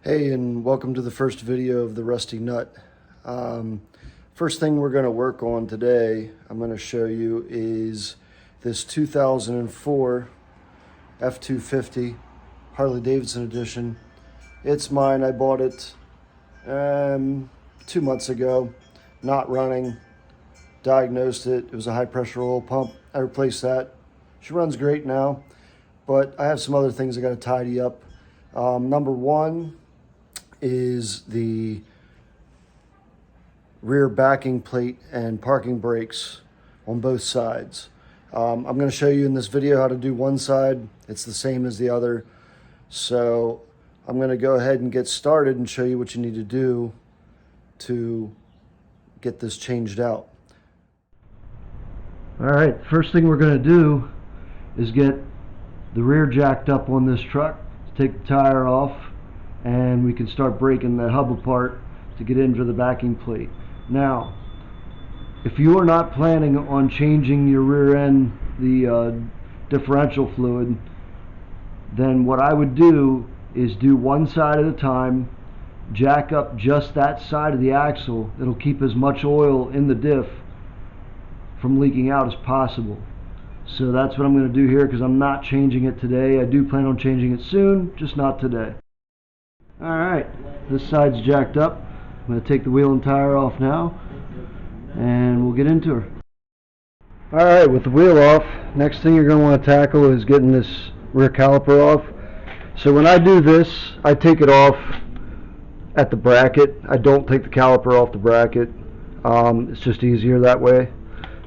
Hey, and welcome to the first video of the Rusty Nut. First thing we're going to work on today, I'm going to show you, is this 2004 F-250 Harley-Davidson edition. It's mine. I bought it 2 months ago, not running, diagnosed it. It was a high-pressure oil pump. I replaced that. She runs great now, but I have some other things I got to tidy up. Number one is the rear backing plate and parking brakes on both sides. I'm going to show you in this video how to do one side. It's the same as the other. So I'm going to go ahead and get started and show you what you need to do to get this changed out. All right, first thing we're going to do is get the rear jacked up on this truck. Take the tire off, and we can start breaking that hub apart to get into the backing plate. Now, if you are not planning on changing your rear end, the differential fluid, then what I would do is do one side at a time, jack up just that side of the axle. It'll keep as much oil in the diff from leaking out as possible. So that's what I'm going to do here, because I'm not changing it today. I do plan on changing it soon, just not today. Alright, this side's jacked up. I'm going to take the wheel and tire off now, and we'll get into her. Alright, with the wheel off, next thing you're going to want to tackle is getting this rear caliper off. So when I do this, I take it off at the bracket. I don't take the caliper off the bracket. It's just easier that way.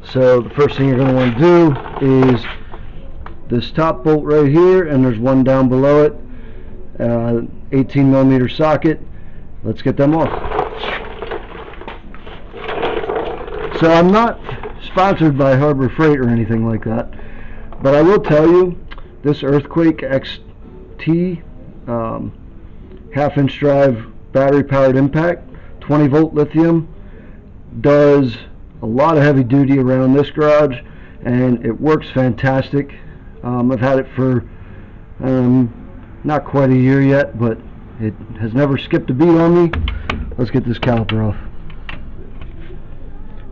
So the first thing you're going to want to do is this top bolt right here, and there's one down below it, 18mm socket. Let's get them off. So I'm not sponsored by Harbor Freight or anything like that, but I will tell you, this Earthquake XT half-inch drive battery powered impact, 20-volt lithium, does a lot of heavy duty around this garage, and it works fantastic. I've had it for not quite a year yet, but it has never skipped a beat on me. Let's get this caliper off.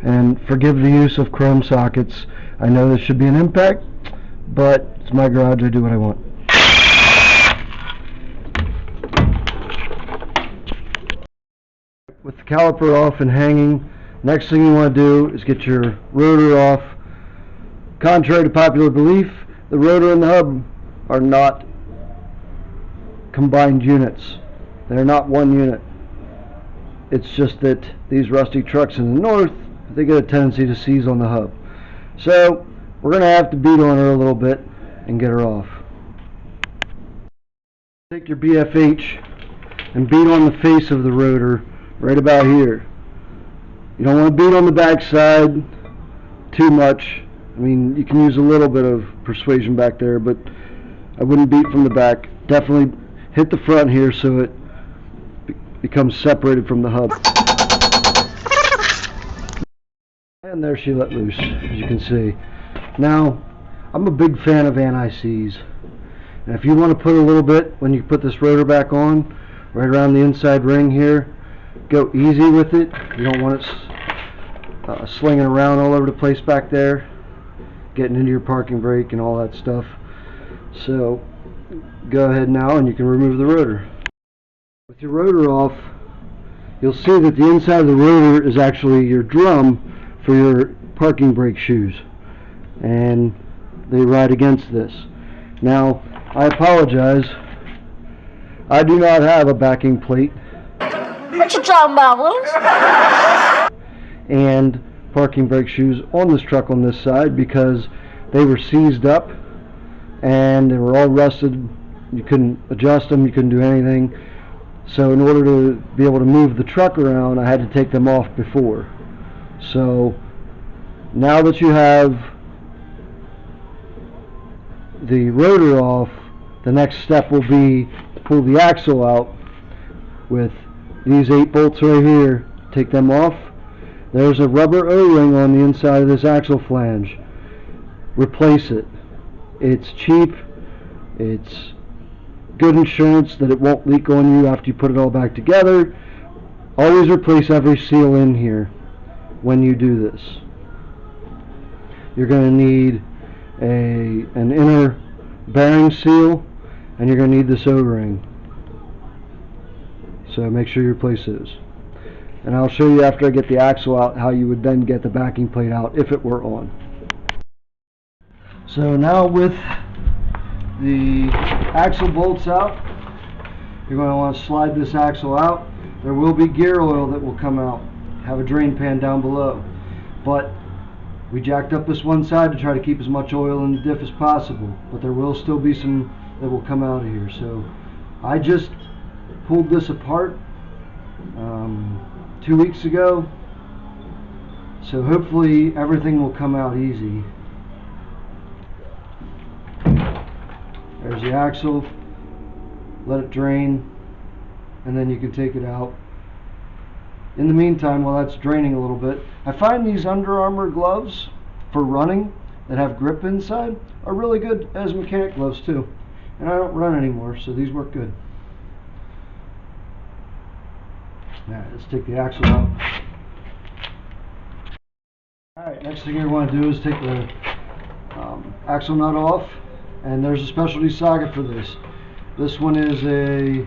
And forgive the use of chrome sockets. I know this should be an impact, but it's my garage. I do what I want. With the caliper off and hanging, next thing you want to do is get your rotor off. Contrary to popular belief, the rotor and the hub are not combined units. They're not one unit. It's just that these rusty trucks in the north, they get a tendency to seize on the hub. So we're going to have to beat on her a little bit and get her off. Take your BFH and beat on the face of the rotor right about here. You don't want to beat on the back side too much. I mean, you can use a little bit of persuasion back there, but I wouldn't beat from the back. Definitely hit the front here so it becomes separated from the hub. And there she let loose, as you can see. Now, I'm a big fan of anti-seize. And if you want to put a little bit, when you put this rotor back on, right around the inside ring here, go easy with it. You don't want it slinging around all over the place back there, getting into your parking brake and all that stuff. So go ahead now and you can remove the rotor. With your rotor off, you'll see that the inside of the rotor is actually your drum for your parking brake shoes, and they ride against this. Now, I apologize, I do not have a backing plate. What you talking about, Willis? And parking brake shoes on this truck on this side, because they were seized up and they were all rusted. You couldn't adjust them, you couldn't do anything. So in order to be able to move the truck around, I had to take them off before. So now that you have the rotor off, the next step will be to pull the axle out with these 8 bolts right here. Take them off. There's a rubber O-ring on the inside of this axle flange. Replace it. It's cheap. It's good insurance that it won't leak on you after you put it all back together. Always replace every seal in here when you do this. You're going to need an inner bearing seal, and you're going to need this O-ring. So make sure you replace those. And I'll show you after I get the axle out how you would then get the backing plate out if it were on. So now with the axle bolts out, you're going to want to slide this axle out. There will be gear oil that will come out. Have a drain pan down below. But we jacked up this one side to try to keep as much oil in the diff as possible. But there will still be some that will come out of here. So I just pulled this apart 2 weeks ago. So hopefully everything will come out easy. There's the axle. Let it drain, and then you can take it out. In the meantime, while that's draining a little bit, I find these Under Armour gloves for running that have grip inside are really good as mechanic gloves too. And I don't run anymore, so these work good. Now let's take the axle out. Alright, next thing you're going to do is take the axle nut off, and there's a specialty socket for this. This one is the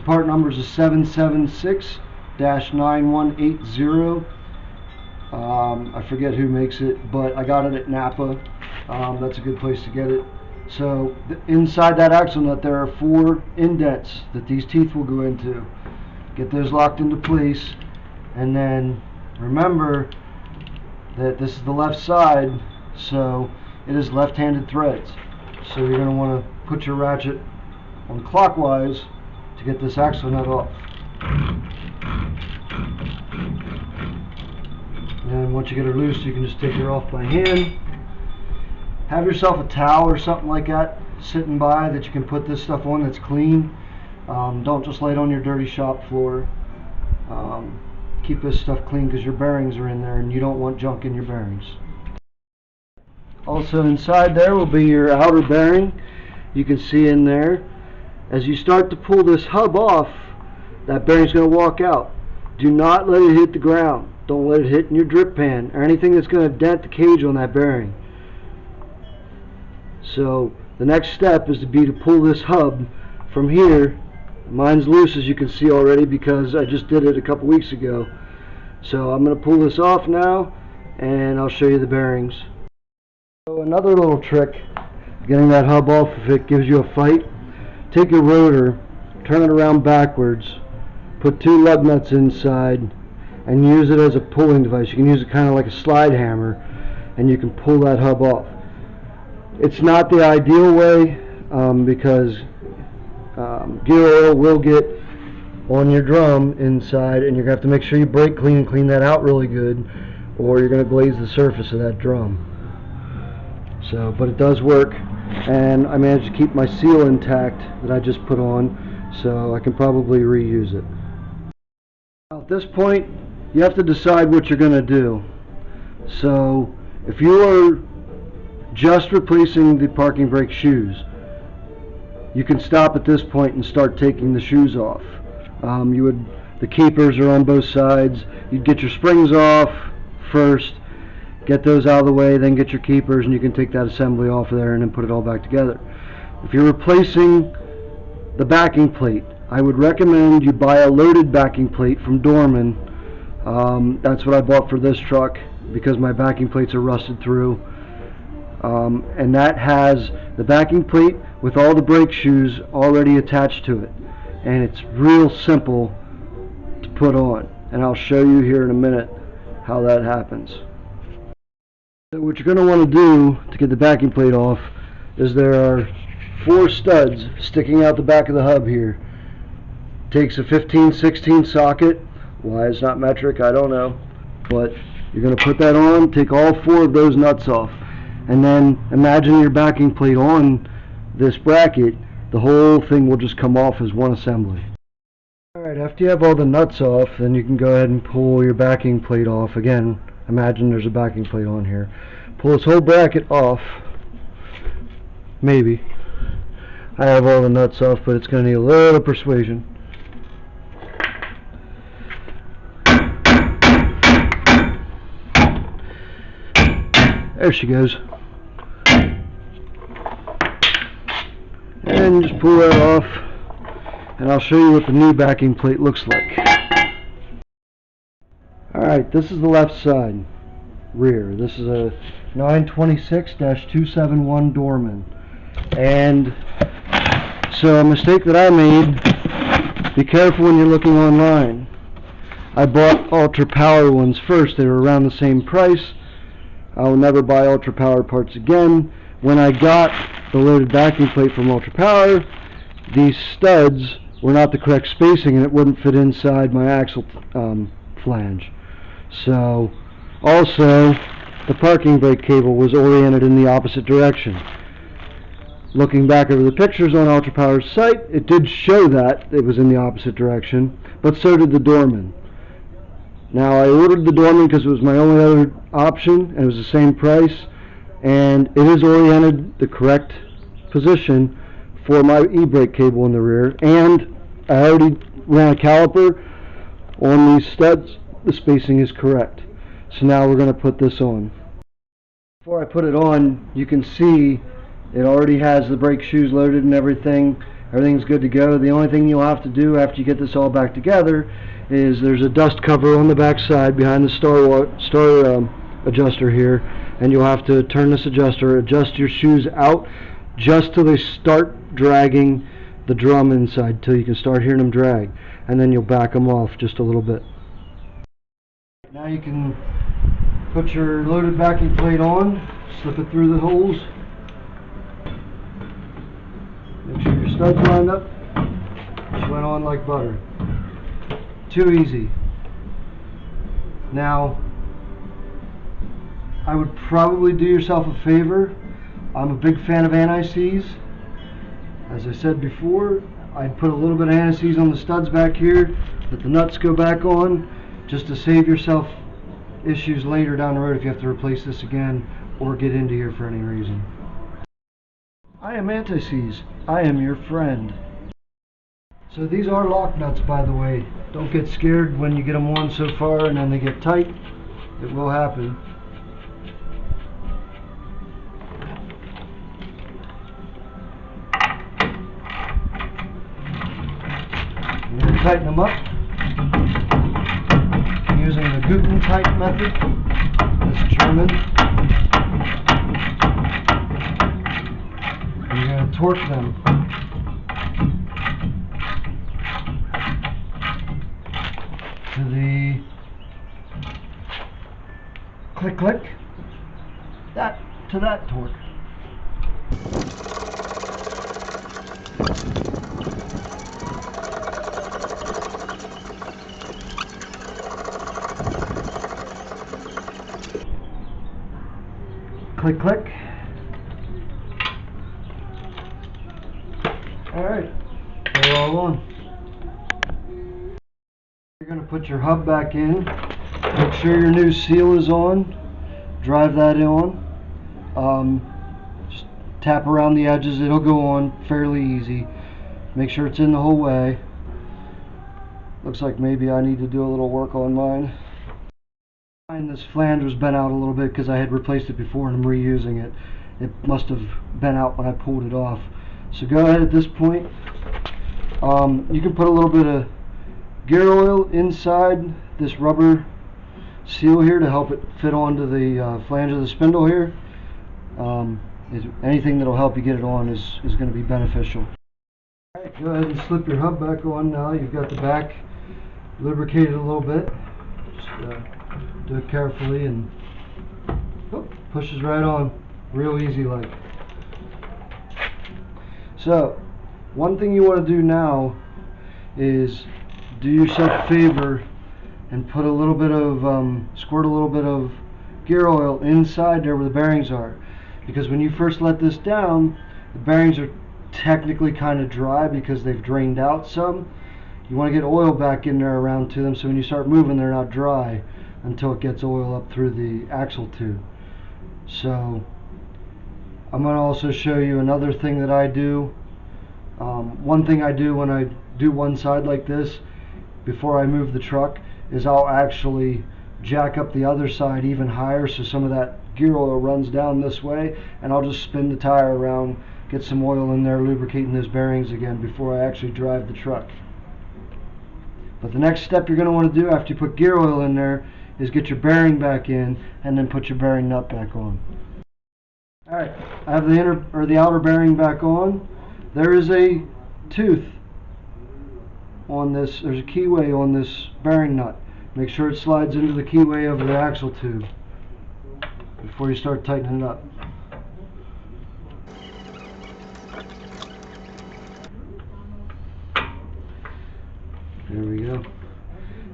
part number is a 776-9180. I forget who makes it, but I got it at Napa. That's a good place to get it. So inside that axle nut there are 4 indents that these teeth will go into. Get those locked into place, and then remember that this is the left side, so it is left-handed threads. So you're going to want to put your ratchet on clockwise to get this axle nut off. And once you get her loose, you can just take her off by hand. Have yourself a towel or something like that sitting by that you can put this stuff on that's clean. Don't just lay it on your dirty shop floor. Keep this stuff clean because your bearings are in there and you don't want junk in your bearings. Also inside there will be your outer bearing. You can see in there. As you start to pull this hub off, that bearing's going to walk out. Do not let it hit the ground. Don't let it hit in your drip pan or anything that's going to dent the cage on that bearing. So the next step is to pull this hub from here. Mine's loose, as you can see already, because I just did it a couple weeks ago. So I'm going to pull this off now, and I'll show you the bearings. So another little trick, getting that hub off if it gives you a fight. Take your rotor, turn it around backwards, put 2 lug nuts inside, and use it as a pulling device. You can use it kind of like a slide hammer, and you can pull that hub off. It's not the ideal way because gear oil will get on your drum inside, and you're going to have to make sure you brake clean and clean that out really good, or you're going to glaze the surface of that drum. So, but it does work, and I managed to keep my seal intact that I just put on, so I can probably reuse it. Now, at this point, you have to decide what you're going to do. So, if you are just replacing the parking brake shoes, you can stop at this point and start taking the shoes off. The keepers are on both sides. You'd get your springs off first, get those out of the way, then get your keepers, and you can take that assembly off of there and then put it all back together. If you're replacing the backing plate, I would recommend you buy a loaded backing plate from Dorman. That's what I bought for this truck because my backing plates are rusted through. And that has the backing plate with all the brake shoes already attached to it. And it's real simple to put on. And I'll show you here in a minute how that happens. So what you're going to want to do to get the backing plate off is there are 4 studs sticking out the back of the hub here. Takes a 15-16 socket. Why it's not metric, I don't know. But you're going to put that on, take all 4 of those nuts off. And then imagine your backing plate on this bracket. The whole thing will just come off as one assembly. Alright, after you have all the nuts off, then you can go ahead and pull your backing plate off. Again, imagine there's a backing plate on here. Pull this whole bracket off. Maybe. I have all the nuts off, but it's going to need a little persuasion. There she goes. And just pull that off, and I'll show you what the new backing plate looks like. Alright, this is the left side, rear. This is a 926-271 Dorman. And so a mistake that I made, be careful when you're looking online. I bought ultra power ones first. They were around the same price. I will never buy ultra power parts again. When I got the loaded backing plate from ultra power, these studs were not the correct spacing and it wouldn't fit inside my axle flange. So also the parking brake cable was oriented in the opposite direction. Looking back over the pictures on Ultra Power's site, it did show that it was in the opposite direction, but so did the Dorman. Now I ordered the Dorman because it was my only other option and it was the same price, and it is oriented the correct position for my e-brake cable in the rear, and I already ran a caliper on these studs. The spacing is correct. So now we're going to put this on. Before I put it on, you can see it already has the brake shoes loaded and everything. Everything's good to go. The only thing you'll have to do after you get this all back together is there's a dust cover on the back side behind the star adjuster here, and you'll have to turn this adjuster, adjust your shoes out just till they start dragging the drum inside, till you can start hearing them drag, and then you'll back them off just a little bit. Now you can put your loaded backing plate on, slip it through the holes, make sure your studs lined up. Just went on like butter. Too easy. Now I would probably do yourself a favor. I'm a big fan of anti-seize. As I said before, I'd put a little bit of anti-seize on the studs back here, let the nuts go back on, just to save yourself issues later down the road if you have to replace this again or get into here for any reason. I am anti-seize. I am your friend. So these are lock nuts, by the way. Don't get scared when you get them on so far and then they get tight. It will happen. I'm going to tighten them up using the Guten tight method. This German. And you're going to torque them. To the click click, that to that torque. Click click. Alright, they're all on. You're going to put your hub back in, make sure your new seal is on, drive that on, just tap around the edges, it'll go on fairly easy, make sure it's in the whole way. Looks like maybe I need to do a little work on mine. This flange was bent out a little bit because I had replaced it before and I'm reusing it. It must have bent out when I pulled it off. So go ahead at this point, you can put a little bit of gear oil inside this rubber seal here to help it fit onto the flange of the spindle here. Anything that will help you get it on is going to be beneficial. Alright, go ahead and slip your hub back on now. You've got the back lubricated a little bit. Just do it carefully and pushes right on. Real easy like. So, one thing you want to do now is do yourself a favor and put a little bit of squirt a little bit of gear oil inside there where the bearings are, because when you first let this down, the bearings are technically kind of dry because they've drained out some. You want to get oil back in there around to them so when you start moving they're not dry until it gets oil up through the axle tube. So I'm going to also show you another thing that I do One thing I do when I do one side like this, before I move the truck, is I'll actually jack up the other side even higher so some of that gear oil runs down this way, and I'll just spin the tire around, get some oil in there, lubricating those bearings again before I actually drive the truck. But the next step you're going to want to do after you put gear oil in there is get your bearing back in and then put your bearing nut back on. Alright, I have the inner or the outer bearing back on. There is a tooth on this, there's a keyway on this bearing nut. Make sure it slides into the keyway of the axle tube before you start tightening it up. There we go.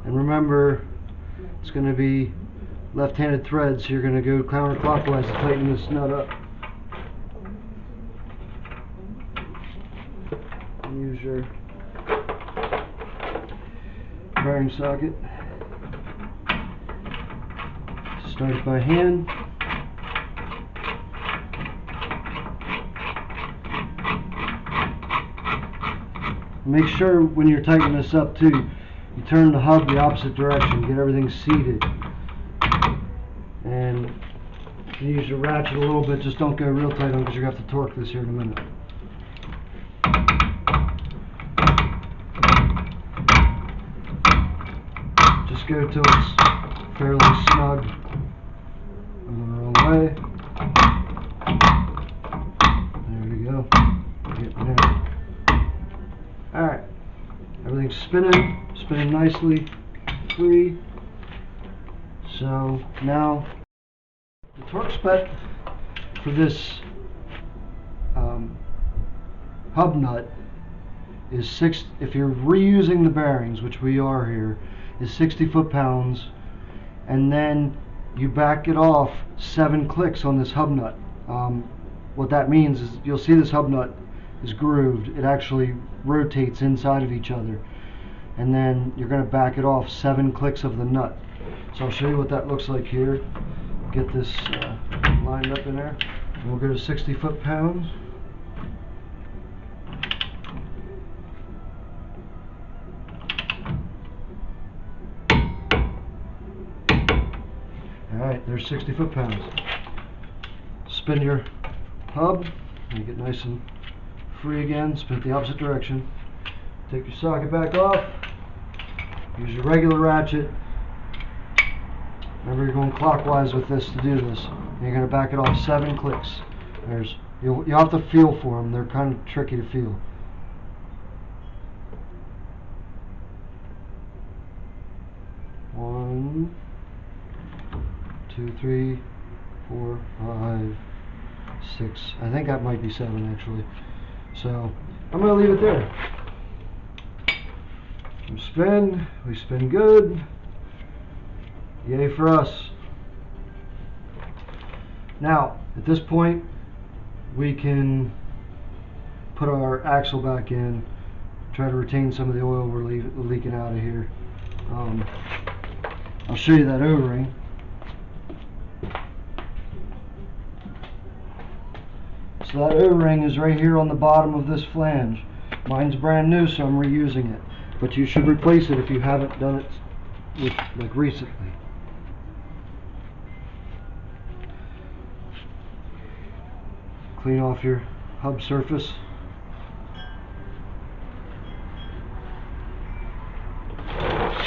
And remember, it's going to be left-handed thread, so you're going to go counterclockwise to tighten this nut up. Use your bearing socket. Start by hand. Make sure when you're tightening this up too, you turn the hub the opposite direction, get everything seated. And you use your ratchet a little bit, just don't go real tight on because you're going to have to torque this here in a minute. Just go till it's fairly snug. I'm the wrong way. There we go. Getting there. Alright, everything's spinning nicely, free. So now the torque spec for this hub nut is if you're reusing the bearings, which we are here, is 60 foot-pounds, and then you back it off 7 clicks on this hub nut. What that means is you'll see this hub nut is grooved. It actually rotates inside of each other, and then you're going to back it off 7 clicks of the nut. So I'll show you what that looks like here. Get this lined up in there. And we'll go to 60 foot-pounds. Alright, there's 60 foot-pounds. Spin your hub, make it nice and free again, spin it the opposite direction. Take your socket back off, use your regular ratchet. Remember, you're going clockwise with this to do this. And you're going to back it off 7 clicks. You'll have to feel for them, they're kind of tricky to feel. One, 2, 3, 4, 5, 6. I think that might be 7 actually. So I'm going to leave it there. We spin good. Yay for us. Now at this point we can put our axle back in, try to retain some of the oil we're leaking out of here. I'll show you that O-ring. So that O-ring is right here on the bottom of this flange. Mine's brand new, so I'm reusing it. But you should replace it if you haven't done it like recently. Clean off your hub surface.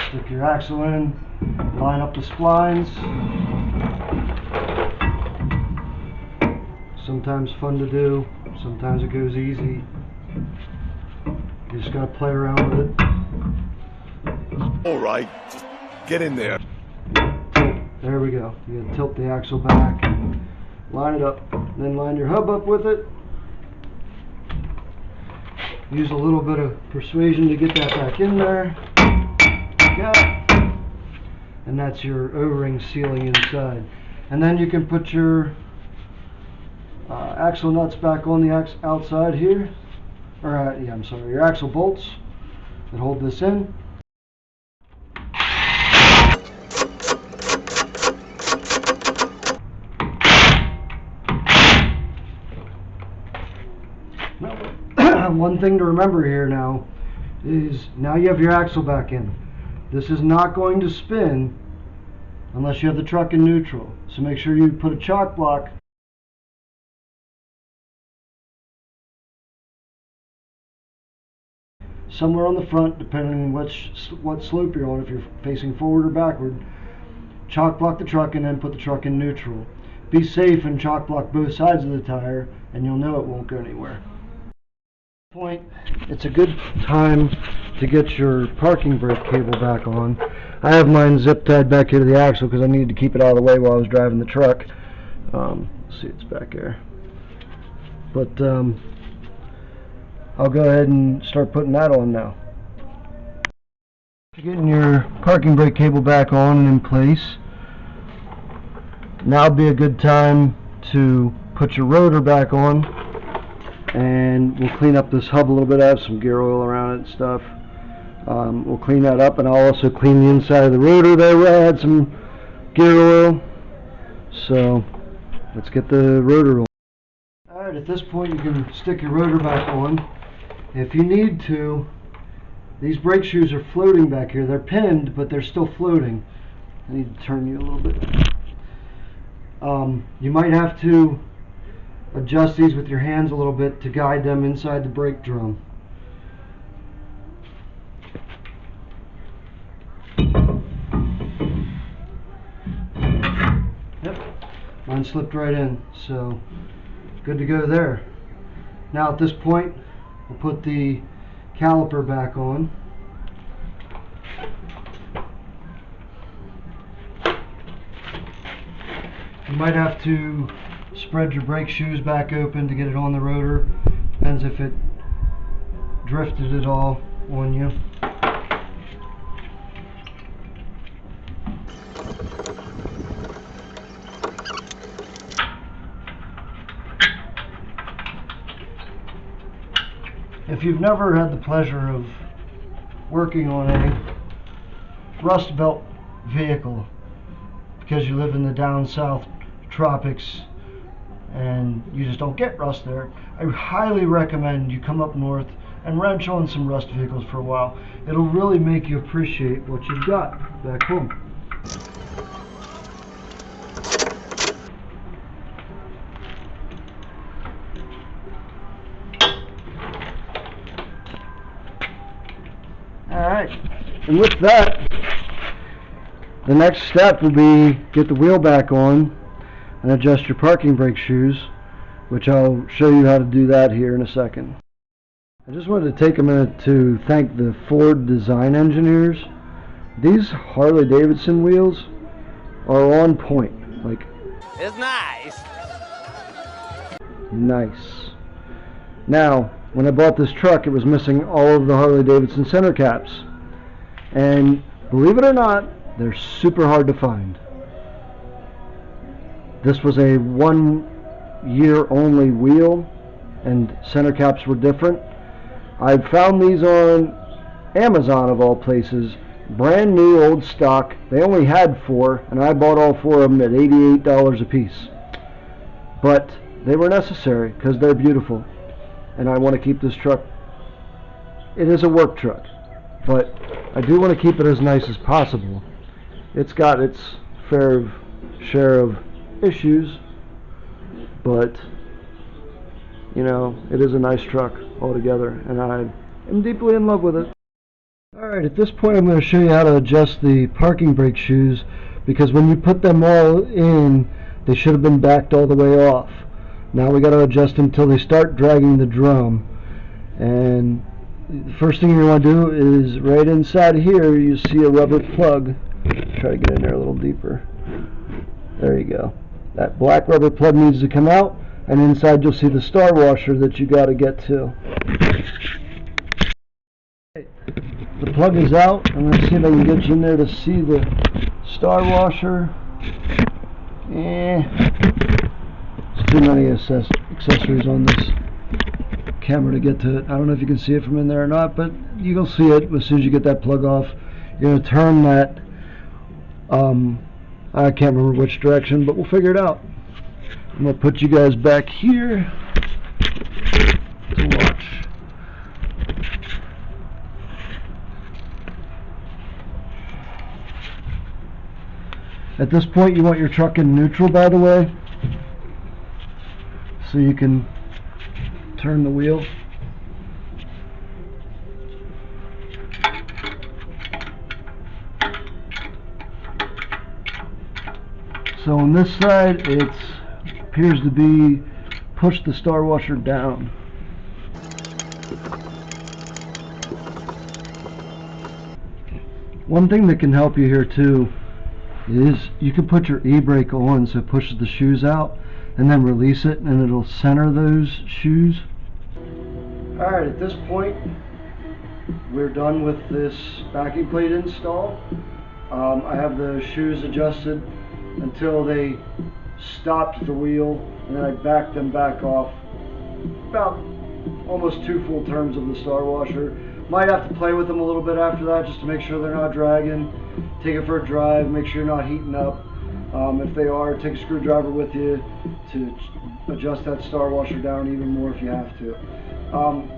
Stick your axle in, line up the splines. Sometimes fun to do, sometimes it goes easy. You just gotta play around with it. Alright, get in there. Tilt. There we go. You gotta tilt the axle back, line it up, then line your hub up with it. Use a little bit of persuasion to get that back in there. And that's your O-ring sealing inside. And then you can put your axle nuts back on the outside here. Or your axle bolts that hold this in. one thing to remember here now is now you have your axle back in. This is not going to spin unless you have the truck in neutral. So make sure you put a chock block somewhere on the front, depending on what slope you're on, if you're facing forward or backward. Chock block the truck and then put the truck in neutral. Be safe and chock block both sides of the tire, and you'll know it won't go anywhere. At this point, it's a good time to get your parking brake cable back on. I have mine zip tied back here to the axle because I needed to keep it out of the way while I was driving the truck. Let's see, it's back there. But I'll go ahead and start putting that on now. Getting your parking brake cable back on and in place. Now would be a good time to put your rotor back on, and we'll clean up this hub a little bit. I have some gear oil around it and stuff. We'll clean that up, and I'll also clean the inside of the rotor there where I had some gear oil. So let's get the rotor on. Alright, at this point you can stick your rotor back on. If you need to, these brake shoes are floating back here. They're pinned, but they're still floating. I need to turn you a little bit. You might have to adjust these with your hands a little bit to guide them inside the brake drum. Yep, mine slipped right in, so good to go there. Now at this point, we'll put the caliper back on. You might have to spread your brake shoes back open to get it on the rotor. Depends if it drifted at all on you. If you've never had the pleasure of working on a rust belt vehicle because you live in the down south tropics and you just don't get rust there, I highly recommend you come up north and wrench on some rust vehicles for a while. It'll really make you appreciate what you've got back home. Alright, and with that, the next step will be get the wheel back on and adjust your parking brake shoes, which I'll show you how to do that here in a second. I just wanted to take a minute to thank the Ford design engineers. These Harley Davidson wheels are on point. Like, it's nice. Nice. Now, when I bought this truck, it was missing all of the Harley Davidson center caps. And believe it or not, they're super hard to find. This was a 1 year only wheel, and center caps were different. I found these on Amazon of all places, brand new old stock. They only had 4, and I bought all 4 of them at $88 a piece. But they were necessary because they're beautiful, and I want to keep this truck. It is a work truck, but I do want to keep it as nice as possible. It's got its fair share of issues, but you know, it is a nice truck altogether, and I am deeply in love with it. Alright, at this point I'm going to show you how to adjust the parking brake shoes, because when you put them all in, they should have been backed all the way off. Now we got to adjust them until they start dragging the drum. And the first thing you want to do is right inside here you see a rubber plug. Try to get in there a little deeper. There you go. That black rubber plug needs to come out, and inside you'll see the star washer that you got to get to. The plug is out, and let's see if I can get you in there to see the star washer. There's too many accessories on this camera to get to it. I don't know if you can see it from in there or not, but you'll see it as soon as you get that plug off. You're going to turn that, I can't remember which direction, but we'll figure it out. I'm going to put you guys back here to watch. At this point you want your truck in neutral, by the way, so you can turn the wheel. So on this side it appears to be push the star washer down. One thing that can help you here too is you can put your e-brake on so it pushes the shoes out, and then release it and it'll center those shoes. Alright, at this point we're done with this backing plate install. I have the shoes adjusted until they stopped the wheel, and then I backed them back off about almost 2 full turns of the star washer. Might have to play with them a little bit after that just to make sure they're not dragging. Take it for a drive, make sure you're not heating up. If they are, take a screwdriver with you to adjust that star washer down even more if you have to.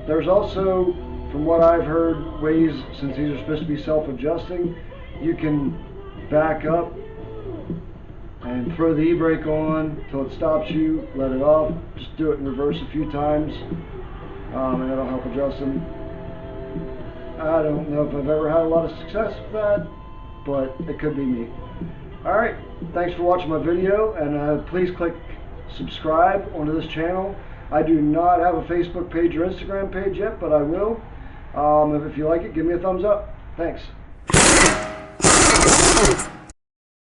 There's also, from what I've heard, ways, since these are supposed to be self-adjusting, you can back up and throw the e-brake on until it stops you, let it off, just do it in reverse a few times, and it'll help adjust them. I don't know if I've ever had a lot of success with that, but it could be me. Alright, thanks for watching my video, and please click subscribe onto this channel. I do not have a Facebook page or Instagram page yet, but I will. If you like it, give me a thumbs up. Thanks.